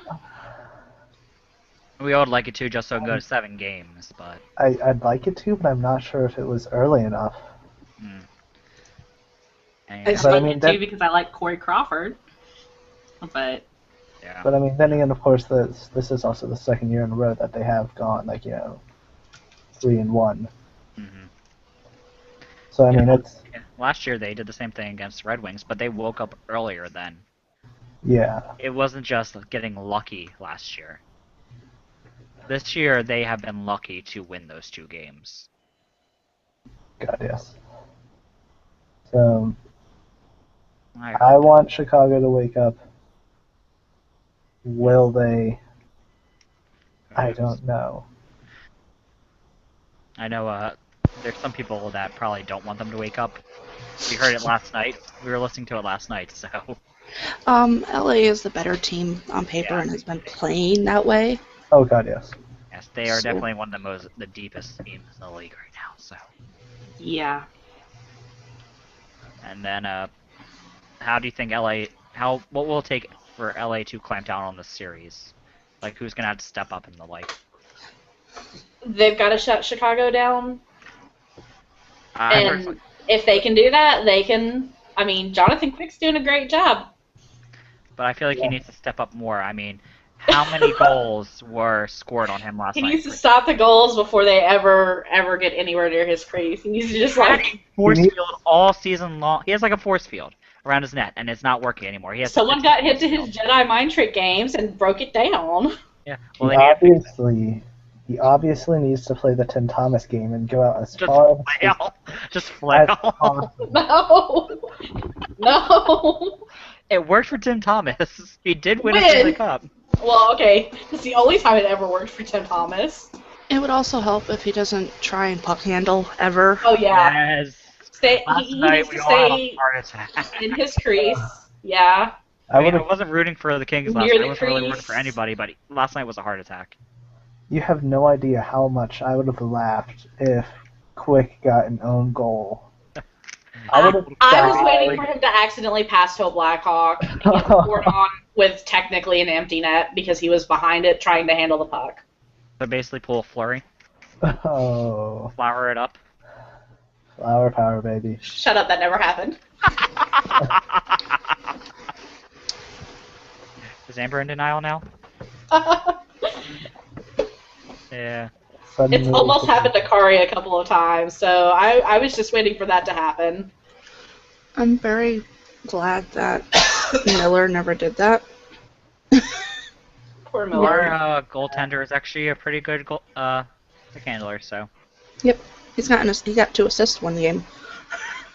We would like it to, just so it goes 7 games, but. I'd like it to, but I'm not sure if it was early enough. And, I'd But I like mean, it too because I like Corey Crawford. But yeah. But I mean, then again, of course, this is also the second year in a row that they have gone 3-1. Mm-hmm. So I mean, it's Last year they did the same thing against Red Wings, but they woke up earlier then. yeah. It wasn't just getting lucky last year. This year they have been lucky to win those 2 games. God, yes. So I I want Chicago to wake up. Will they? I don't know. I know there's some people that probably don't want them to wake up. We heard it last night. We were listening to it last night, so. LA is the better team on paper and has been playing that way. Oh God, yes. Yes, they are So- definitely one of the deepest teams in the league right now. So. yeah. And then, how do you think what will it take for LA to clamp down on this series? Like, who's gonna have to step up in the like? They've got to shut Chicago down. I And if they can do that, they can. I mean, Jonathan Quick's doing a great job. But I feel like he needs to step up more. I mean, how many goals were scored on him last He night? needs to stop the goals before they ever get anywhere near his crease. He needs to just Force field all season long. He has like a force field around his net, and it's not working anymore. He has someone got hit to his Jedi mind trick games and broke it down. Yeah. Well, they need to He obviously needs to play the Tim Thomas game and go out as just far flail. Just as flail. possible. No, no. It worked for Tim Thomas. He did win a When? Stanley Cup. Well, okay, it's the only time it ever worked for Tim Thomas. It would also help if he doesn't try and puck handle ever. Oh yeah, Yes. stay. Last He night needs we to all had a stay heart attack. in his crease. Yeah. I mean, I would've- wasn't rooting for the Kings last Near night. the I wasn't really rooting crease. for anybody, but last night was a heart attack. You have no idea how much I would have laughed if Quick got an own goal. I would have I was waiting for him to accidentally pass to a Blackhawk and get scored on with technically an empty net because he was behind it trying to handle the puck. So basically pull a flurry, Oh, flower it up. flower power, baby. Shut up, that never happened. Is Amber in denial now? Yeah. Suddenly, It's almost happened to Kari a couple of times, so I was just waiting for that to happen. I'm very glad that Miller never did that. Poor Our Miller. goaltender is actually a pretty good stick handler, so. Yep, he got 2 assists one game.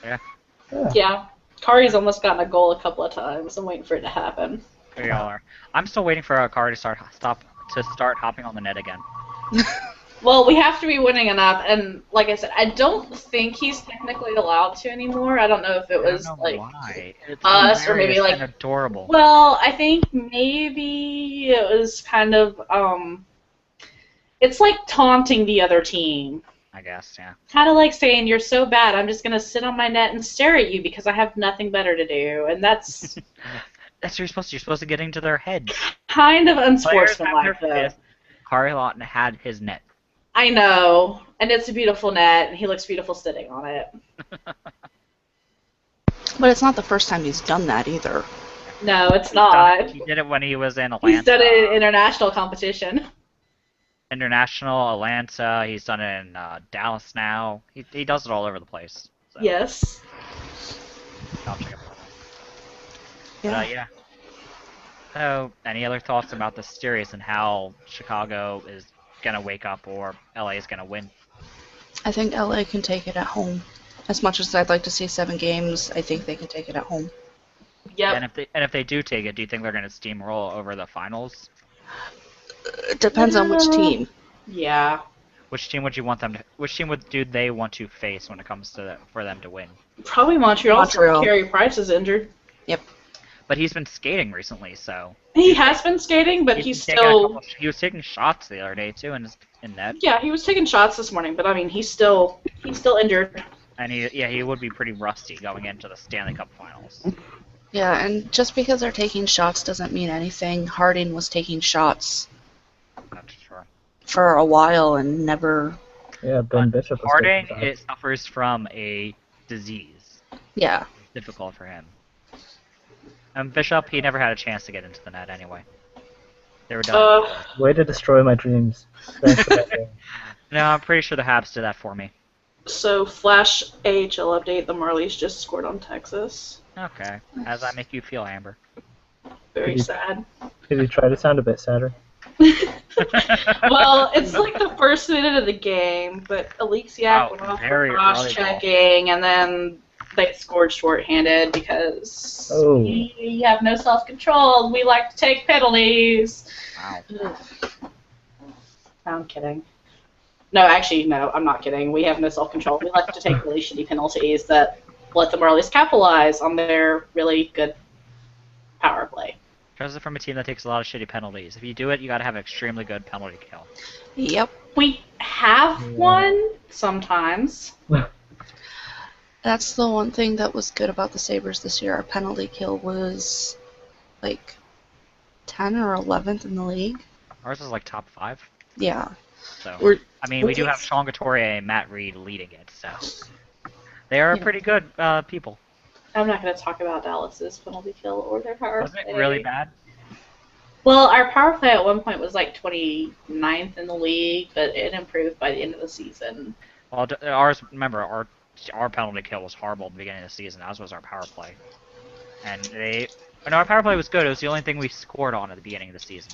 Yeah. Kari's almost gotten a goal a couple of times. I'm waiting for it to happen. There y'all are. I'm still waiting for a car to start hopping on the net again. Well, we have to be winning enough, and like I said, I don't think he's technically allowed to anymore. I don't know if it I don't was know like why. It's us or maybe hilarious like. and adorable. Well, I think maybe it was kind of it's like taunting the other team. I guess, yeah. Kind of like saying, "You're so bad, I'm just gonna sit on my net and stare at you because I have nothing better to do," and that's That's what you're supposed to get into their heads. kind of Players have their unsportsmanlike, though. fists. Kari Lawton had his net. I know, and it's a beautiful net, and he looks beautiful sitting on it. But it's not the first time he's done that either. No, it's not. He did it when he was in Atlanta. He's done it in international competition. International, Atlanta. He's done it in Dallas now. He does it all over the place. So. Yes. I'll check it out. Yeah. But, yeah. So, any other thoughts about the series and how Chicago is gonna wake up or LA is gonna win? I think LA can take it at home. As much as I'd like to see 7 games, I think they can take it at home. Yep. And if they do take it, do you think they're gonna steamroll over the finals? It depends on which team. Yeah. Which team would you want them to? Which team do they want to face when it comes to for them to win? Probably Montreal. Montreal. Carey Price is injured. But he's been skating recently, so He has been skating, but he's taking still. he was taking shots the other day too in net, Yeah, he was taking shots this morning, but I mean, he's still injured. and he would be pretty rusty going into the Stanley Cup Finals. Yeah, and just because they're taking shots doesn't mean anything. Harding was taking shots That's sure. for a while and never. Yeah, Ben Bishop was Harding taking shots. suffers from a disease. Yeah. Difficult for him. And Bishop, he never had a chance to get into the net anyway. They were done. Way to destroy my dreams. Thanks for that game. No, I'm pretty sure the Habs did that for me. So, Flash AHL update: the Marlies just scored on Texas. Okay. How does that make you feel, Amber? Very Mhm. sad. Could you try to sound a bit sadder? Well, it's like the first minute of the game, but Alexiak went off for very early cross-checking, and then they scored shorthanded because Oh. we have no self-control. We like to take penalties. Wow. No, I'm kidding. No, actually, no, I'm not kidding. We have no self-control. We like to take really shitty penalties that let the Marlies capitalize on their really good power play. Because from a team that takes a lot of shitty penalties. If you do it, you gotta have an extremely good penalty kill. Yep. We have one sometimes. That's the one thing that was good about the Sabres this year. Our penalty kill was like 10 or 11th in the league. Ours is like top 5. Yeah. So We're, I mean, we do have Sean Couturier and Matt Reed leading it, so they are Yeah. pretty good people. I'm not going to talk about Dallas's penalty kill or their power Wasn't play. it really bad? Well, our power play at one point was like 29th in the league, but it improved by the end of the season. Well, ours. Remember, our penalty kill was horrible at the beginning of the season, as was our power play. And our power play was good. It was the only thing we scored on at the beginning of the season.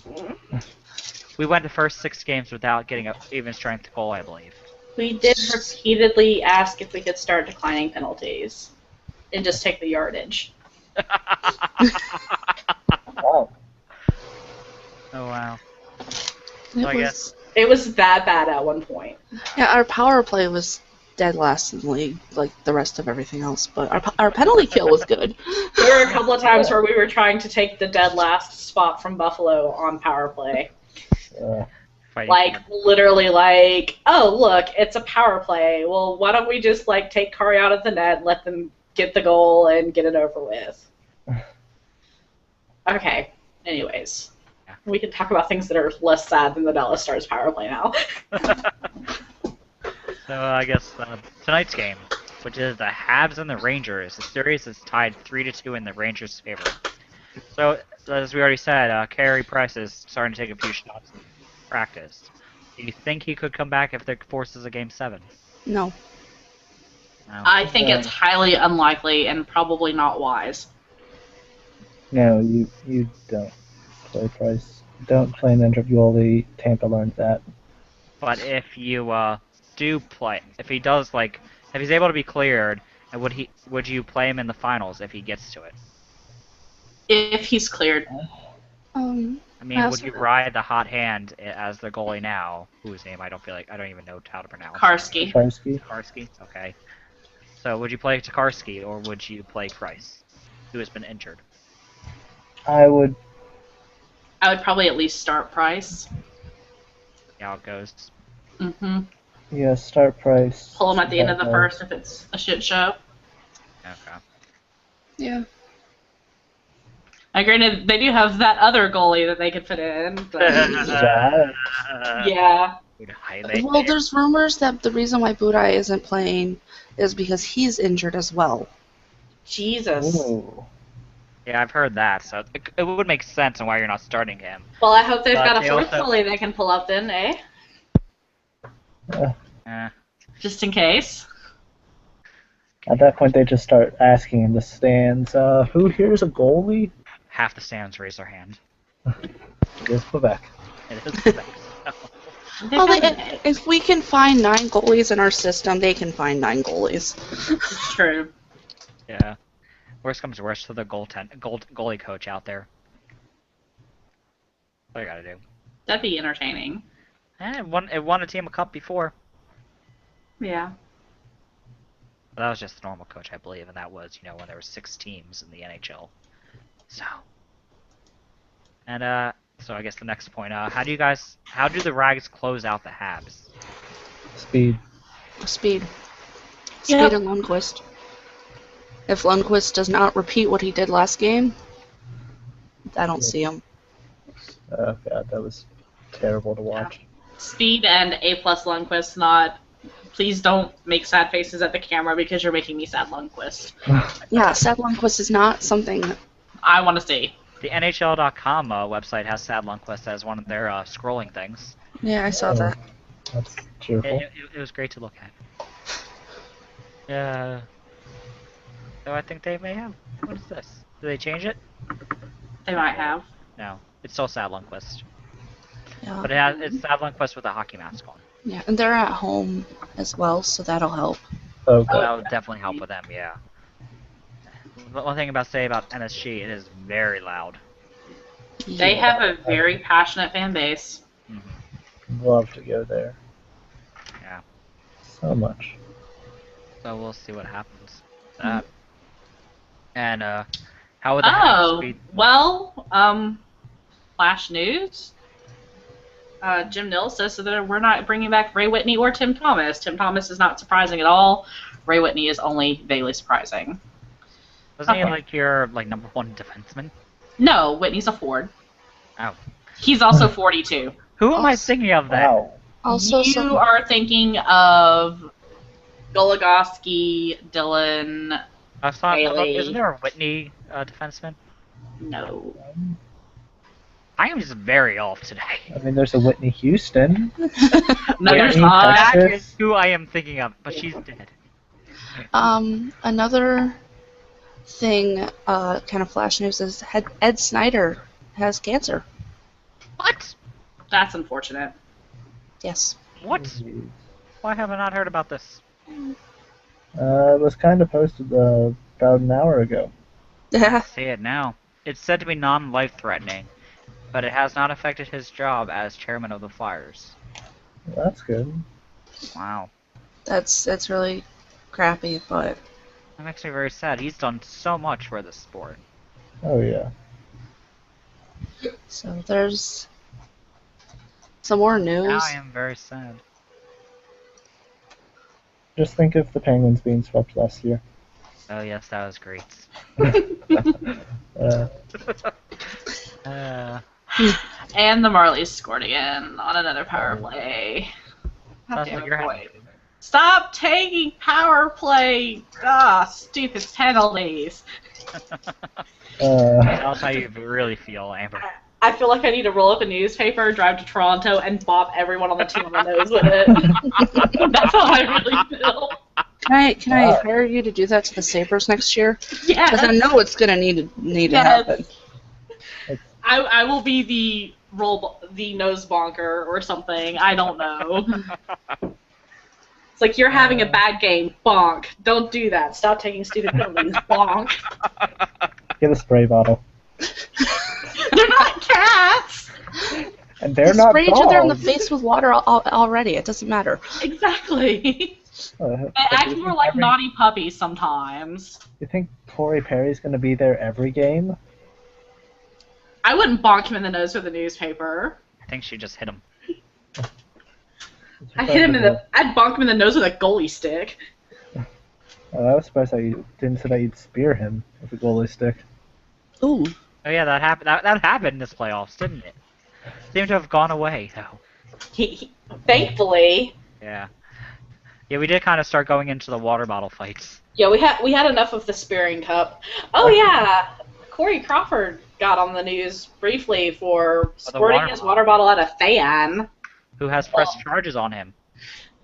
We went the first 6 games without getting an even strength goal, I believe. We did repeatedly ask if we could start declining penalties and just take the yardage. Wow. Oh wow. it I was, guess- It was that bad at one point. Yeah, our power play was dead last in the league, like the rest of everything else. But our penalty kill was good. There were a couple of times where we were trying to take the dead last spot from Buffalo on power play. Fighting Like, for literally like, oh, look, it's a power play. Well, why don't we just, like, take Kari out of the net, let them get the goal, and get it over with? Okay, anyways. Yeah. We can talk about things that are less sad than the Dallas Stars power play now. So I guess tonight's game, which is the Habs and the Rangers. The series is tied 3-2 in the Rangers' favor. So as we already said, Carey Price is starting to take a few shots in practice. Do you think he could come back if they forces a Game 7? No. No. I think it's highly unlikely and probably not wise. No, you don't play Price. Don't play Mandrioli. Tampa learned that. But if you do play, if he does if he's able to be cleared, would you play him in the finals if he gets to it? If he's cleared. I mean, would you ride the hot hand as the goalie now? Whose name I don't even know how to pronounce. Karski. Tarski. Okay. So would you play Tokarski or would you play Price, who has been injured? I would. I would probably at least start Price. See how it goes. Mm-hmm. Yeah, start Price. Pull him at the end of the first if it's a shit show. Okay. Yeah. Granted, they do have that other goalie that they could fit in, but yeah. Well, there's rumors that the reason why Budai isn't playing is because he's injured as well. Jesus. Ooh. Yeah, I've heard that, so it would make sense on why you're not starting him. Well, I hope they've But got a they fourth also- goalie they can pull up then, eh? Eh, Just in case. At that point, they just start asking in the stands, who here's a goalie? half the stands raise their hand. It is Quebec. It is Quebec, so. Well, if we can find 9 goalies in our system, they can find 9 goalies. It's true. Yeah. Worst comes to worst, to the goalie coach out there. What do you gotta do? That'd be entertaining. It won a team a cup before. Yeah. But that was just the normal coach, I believe, and that was, when there were 6 teams in the NHL. So. And, so I guess the next point, how do the Rags close out the Habs? Speed. Speed. Yep. Speed and Lundqvist. If Lundqvist does not repeat what he did last game, I don't see him. Oh god, that was terrible to watch. Speed and A+ Lundqvist, not... Please don't make sad faces at the camera because you're making me sad Lundqvist. Yeah, sad Lundqvist is not something... I want to see. The NHL.com website has Sad Lundqvist as one of their scrolling things. Yeah, I saw that. That's cheerful. It was great to look at. Yeah. So I think they may have. What is this? Did they change it? They might have. No. It's still Sad Lundqvist. Yeah. But it's Sad Lundqvist with a hockey mask on. Yeah, and they're at home as well, so that'll help. Oh So god. that would definitely help with them, yeah. But one thing about MSG, it is very loud. They have a very passionate fan base. Love to go there. Yeah. So much. So we'll see what happens. And how would the Habs beat? Well, flash news. Jim Nill says that we're not bringing back Ray Whitney or Tim Thomas. Tim Thomas is not surprising at all. Ray Whitney is only vaguely surprising. Wasn't he like your number 1 defenseman? No, Whitney's a Ford. Oh. He's also 42. Who am I thinking of then? Wow. Also, You are thinking of Goligoski, Dylan. I thought, Bailey. isn't there a Whitney defenseman? No. I am just very off today. I mean, there's a Whitney Houston. No, there's Whitney, not. Texas. That is who I am thinking of, but she's dead. another thing, kind of flash news is Ed Snyder has cancer. What? That's unfortunate. Yes. What? Why have I not heard about this? It was kind of posted about an hour ago. Yeah. See it now. It's said to be non-life-threatening, but it has not affected his job as chairman of the Flyers. Well, that's good. Wow. That's really crappy, but That makes me very sad. He's done so much for the sport. Oh yeah. so there's some more news. Now I am very sad. Just think of the Penguins being swept last year. Oh yes, that was great. Uh, And the Marlies scored again on another power play. God Sounds damn like it, you're boy. having. Stop taking power play! Stupid penalties. That's how you really feel, Amber. I feel like I need to roll up a newspaper, drive to Toronto, and bop everyone on the team on the nose with it. That's how I really feel. Can I hire you to do that to the Sabres next year? Because I Yeah. know it's gonna need to Yes. happen. I will be the nose bonker or something. I don't know. It's like you're having a bad game. Bonk. Don't do that. Stop taking stupid penalties. Bonk. get a spray bottle. They're not cats. And they're Just not spray each other in the dogs. face with water already. It doesn't matter. Exactly. They But act do you more think like naughty puppies sometimes. you think Corey Perry's going to be there every game? I wouldn't bonk him in the nose with a newspaper. I think she just hit him. I'd bonk him in the nose with a goalie stick. I was surprised that you didn't say that you'd spear him with a goalie stick. Ooh. Oh yeah, that happened. That happened in this playoffs, didn't it? Seemed to have gone away though. Thankfully, Yeah. Yeah, we did kind of start going into the water bottle fights. yeah, we had enough of the spearing cup. Oh yeah, Corey Crawford got on the news briefly for squirting his water bottle at a fan, Who has pressed charges on him?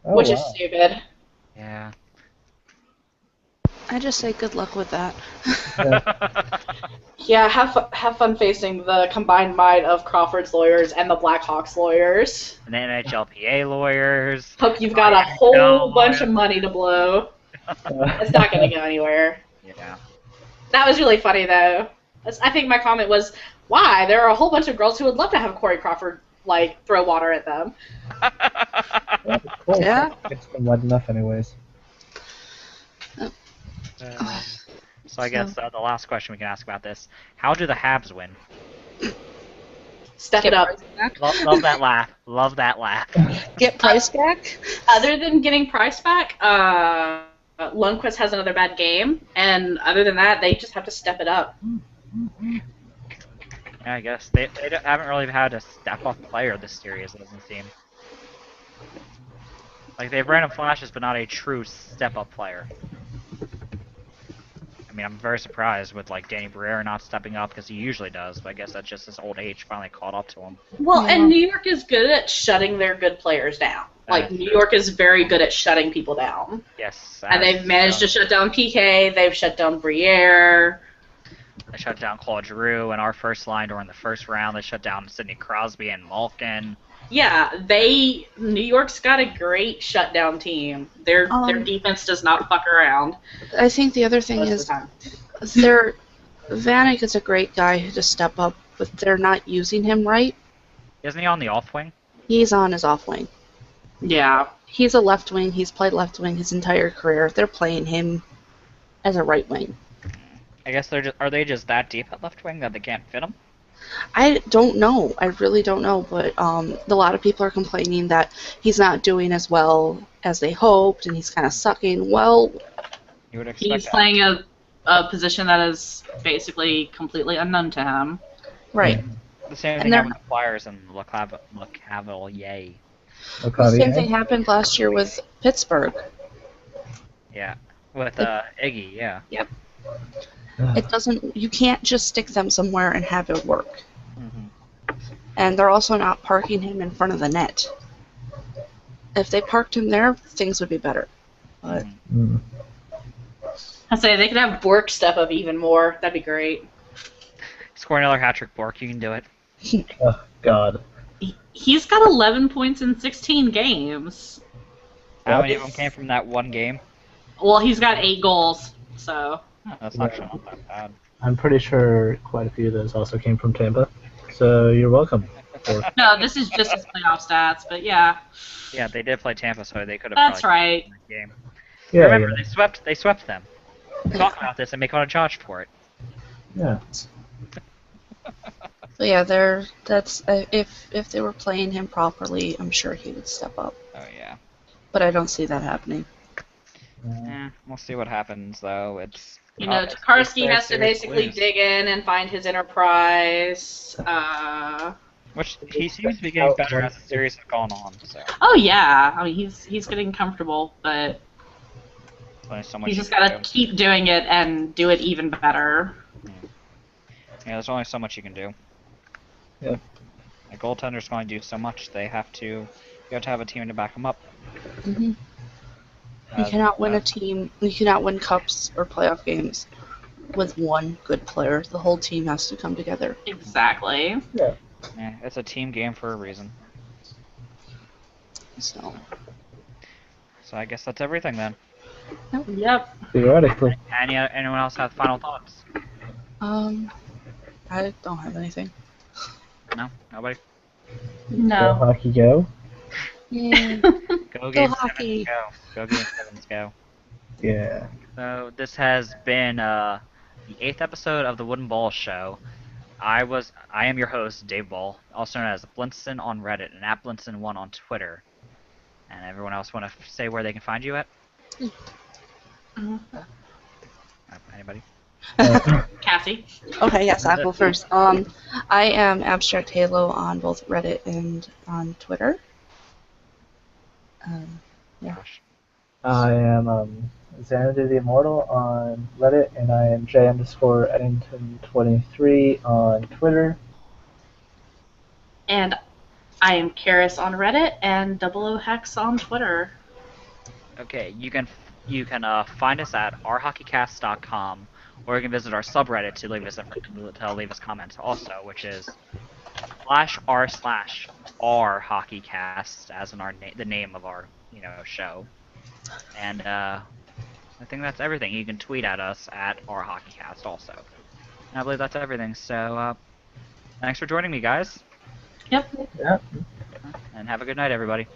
Oh, which is wow. stupid. Yeah. I just say good luck with that. Yeah, have fun facing the combined might of Crawford's lawyers and the Blackhawks lawyers. And the NHLPA lawyers. Hope you've got a whole bunch of money to blow. It's not going to go anywhere. Yeah. That was really funny, though. I think my comment was, why? There are a whole bunch of girls who would love to have Corey Crawford, like, throw water at them. Cool. Yeah. It's been wet enough anyways. So I guess the last question we can ask about this: how do the Habs win? Step it up. Love that laugh. Love that laugh. Get Price back? Other than getting Price back, Lundqvist has another bad game, and other than that, they just have to step it up. Yeah, I guess they haven't really had a step-up player this series. It doesn't seem like they've random flashes, but not a true step-up player. I mean, I'm very surprised with like Danny Briere not stepping up because he usually does, but I guess that's just his old age finally caught up to him. Well, Yeah. and New York is good at shutting their good players down. Like, New York is very good at shutting people down. Yes. And they've managed to shut down PK, they've shut down Briere. They shut down Claude Giroux in our first line during the first round. They shut down Sidney Crosby and Malkin. Yeah, New York's got a great shutdown team. Their defense does not fuck around. I think the other thing Most of is the time. Vanek is a great guy to step up, but they're not using him right. Isn't he on the off wing? He's on his off wing. Yeah. He's a left wing. He's played left wing his entire career. They're playing him as a right wing. I guess are they just that deep at left wing that they can't fit him? I don't know. I really don't know. But a lot of people are complaining that he's not doing as well as they hoped, and he's kind of sucking. Well, You would expect He's that. playing a position that is basically completely unknown to him. right. The same and thing they're- happened with the Flyers and LeCavalier. The same thing happened last year with Pittsburgh. Yeah. With Iggy, yeah. It doesn't. You can't just stick them somewhere and have it work. Mm-hmm. And they're also not parking him in front of the net. If they parked him there, things would be better. But Mm. I say they could have Bork step up even more. That'd be great. Score another hat trick, Bork. You can do it. Oh, God. He's got 11 points in 16 games. How many of them came from that one game? Well, he's got 8 goals, so. Oh, that's actually not that bad. I'm pretty sure quite a few of those also came from Tampa. So you're welcome. No, this is just his playoff stats, but yeah. Yeah, they did play Tampa, so they could have. That's probably right. won the game. Yeah, Remember, yeah. they swept them. Talk about this and make fun of Josh for it. Yeah. So yeah, that's if they were playing him properly, I'm sure he would step up. Oh yeah. But I don't see that happening. Yeah, we'll see what happens though. It's You know, it's Tokarski their has to series basically lose. dig in and find his enterprise. Which he seems to be getting better as the series has gone on. So Oh yeah, I mean he's getting comfortable, but there's only so much he's you just can gotta do. keep doing it and do it even better. Yeah, there's only so much you can do. Yeah. A goaltender's going to do so much. You have to have a team to back them up. hmm You As- cannot win a as- team. You cannot win cups or playoff games with one good player. The whole team has to come together. Exactly. Yeah, it's a team game for a reason. So So I guess that's everything then. Yep. Theoretically. Anyone else have final thoughts? I don't have anything. No, nobody. Go No. hockey, go. Yay. Go Game hockey. 7s, go. Go Game 7s, go. Yeah. So this has been the 8th episode of the Wooden Ball Show. I am your host, Dave Ball, also known as Blinson on Reddit and at Blinson1 on Twitter. And everyone else want to say where they can find you at? Anybody? Cassie. Okay, yes, I'll go first. I am Abstract Halo on both Reddit and on Twitter. Yeah. Gosh. I am Xanadu the Immortal on Reddit, and I am J_Eddington23 on Twitter. And I am Karis on Reddit and 00hex on Twitter. Okay, you can find us at ourhockeycast.com, or you can visit our subreddit to leave us comments also, which is /r/ourhockeycast, as in the name of our show. And I think that's everything. You can tweet at us at ourhockeycast also. And I believe that's everything. So thanks for joining me, guys, Yep. Yeah. and have a good night, everybody.